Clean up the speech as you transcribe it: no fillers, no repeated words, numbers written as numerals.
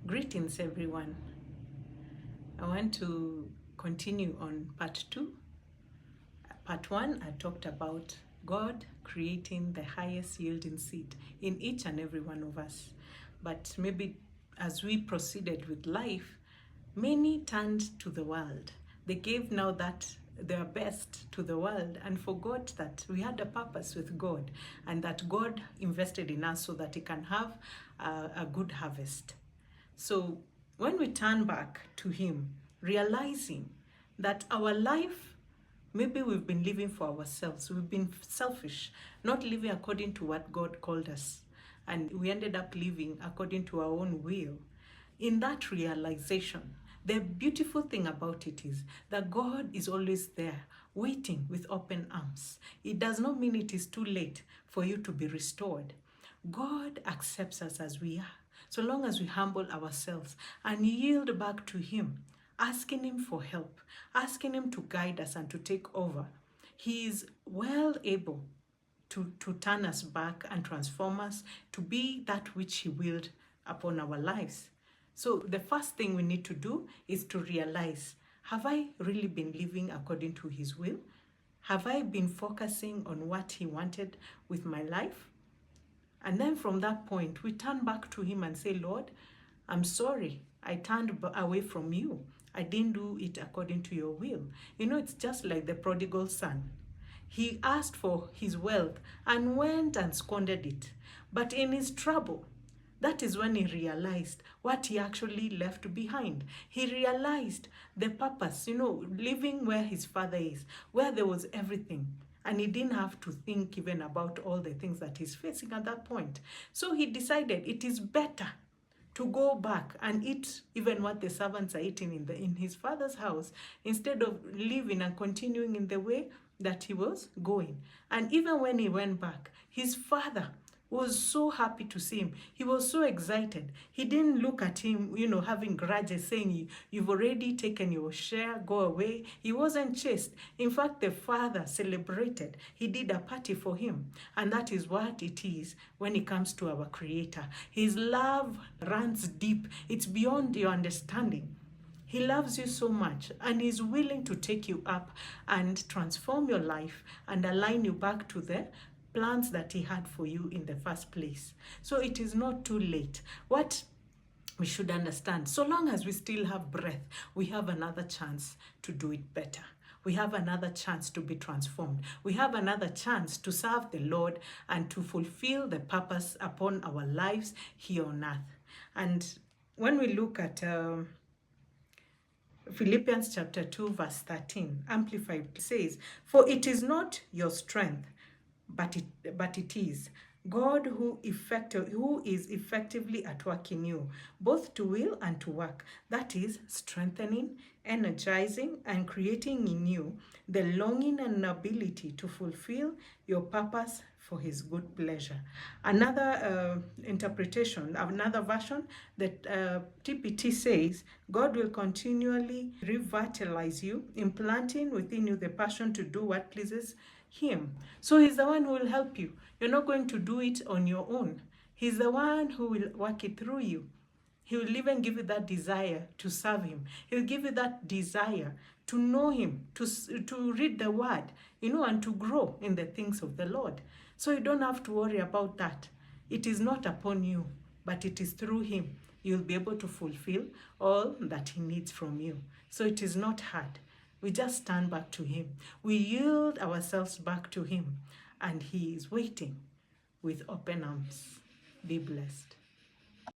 Greetings, everyone. I want to continue on part 2. Part 1, I talked about God creating the highest yielding seed in each and every one of us. But maybe as we proceeded with life, many turned to the world. They gave now that their best to the world and forgot that we had a purpose with God and that God invested in us so that He can have a good harvest. So when we turn back to Him, realizing that our life, maybe we've been living for ourselves, we've been selfish, not living according to what God called us, and we ended up living according to our own will. In that realization, the beautiful thing about it is that God is always there, waiting with open arms. It does not mean it is too late for you to be restored. God accepts us as we are, so long as we humble ourselves and yield back to Him, asking Him for help, asking Him to guide us and to take over. He is well able to turn us back and transform us to be that which He willed upon our lives. So the first thing we need to do is to realize, have I really been living according to His will? Have I been focusing on what He wanted with my life? And then from that point, we turn back to Him and say, Lord, I'm sorry. I turned away from you. I didn't do it according to your will. You know, it's just like the prodigal son. He asked for his wealth and went and squandered it. But in his trouble, that is when he realized what he actually left behind. He realized the purpose, living where his father is, where there was everything. And he didn't have to think even about all the things that he's facing at that point. So he decided it is better to go back and eat even what the servants are eating in his father's house, instead of living and continuing in the way that he was going. And even when he went back, his father was so happy to see him. He was so excited. He didn't look at him, having grudges, saying, you've already taken your share, go away. He wasn't chased. In fact, the father celebrated. He did a party for him. And that is what it is when it comes to our Creator. His love runs deep. It's beyond your understanding. He loves you so much and is willing to take you up and transform your life and align you back to the plans that He had for you in the first place. So it is not too late. What we should understand, so long as we still have breath, we have another chance to do it better. We have another chance to be transformed. We have another chance to serve the Lord and to fulfill the purpose upon our lives here on earth. And when we look at Philippians chapter 2 verse 13, Amplified, says, for it is not your strength, but it is God who is effectively at work in you, both to will and to work. That is, strengthening, energizing, and creating in you the longing and ability to fulfill your purpose for His good pleasure. Another interpretation, another version, that TPT says, God will continually revitalize you, implanting within you the passion to do what pleases Him. So He's the one who will help you. You're not going to do it on your own. He's the one who will work it through you. He will even give you that desire to serve Him. He'll give you that desire to know Him, to read the Word, and to grow in the things of the Lord. So you don't have to worry about that. It is not upon you, but it is through Him. You'll be able to fulfill all that He needs from you. So it is not hard. We just stand back to Him. We yield ourselves back to Him, and He is waiting with open arms. Be blessed.